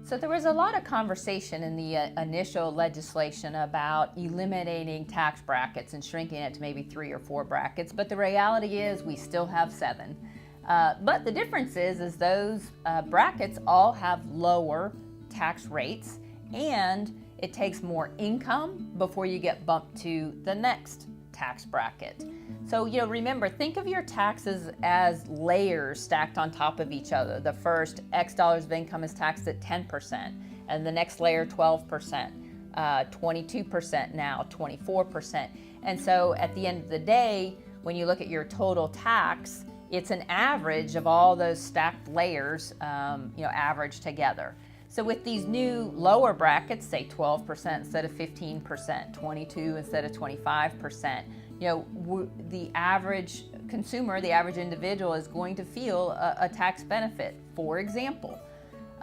So there was a lot of conversation in the initial legislation about eliminating tax brackets and shrinking it to maybe 3 or 4 brackets, but the reality is we still have 7. But the difference is those brackets all have lower tax rates, and it takes more income before you get bumped to the next tax bracket. So, remember, think of your taxes as layers stacked on top of each other. The first X dollars of income is taxed at 10%, and the next layer 12%, 22% now, 24%. And so at the end of the day, when you look at your total tax, it's an average of all those stacked layers, averaged together. So with these new lower brackets, say 12% instead of 15%, 22 instead of 25%, the average consumer, the average individual is going to feel a tax benefit. For example,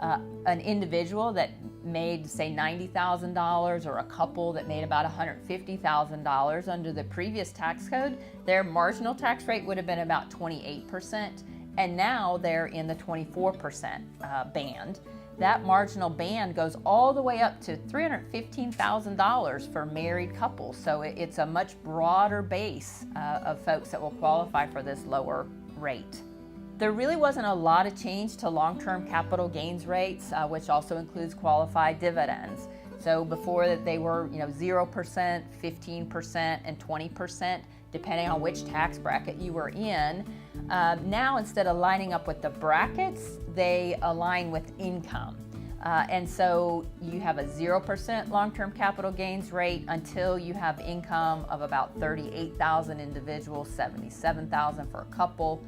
an individual that made, say, $90,000 or a couple that made about $150,000 under the previous tax code, their marginal tax rate would have been about 28%, and now they're in the 24% band. That marginal band goes all the way up to $315,000 for married couples. So it's a much broader base of folks that will qualify for this lower rate. There really wasn't a lot of change to long-term capital gains rates, which also includes qualified dividends. So before they were 0%, 15%, and 20%, depending on which tax bracket you were in. Now, instead of lining up with the brackets, they align with income. And so you have a 0% long-term capital gains rate until you have income of about $38,000 individuals, $77,000 for a couple.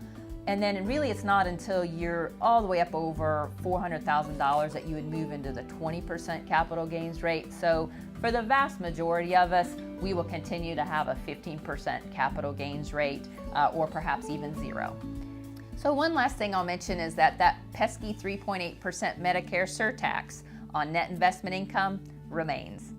And then really it's not until you're all the way up over $400,000 that you would move into the 20% capital gains rate. So for the vast majority of us, we will continue to have a 15% capital gains rate or perhaps even 0. So one last thing I'll mention is that pesky 3.8% Medicare surtax on net investment income remains.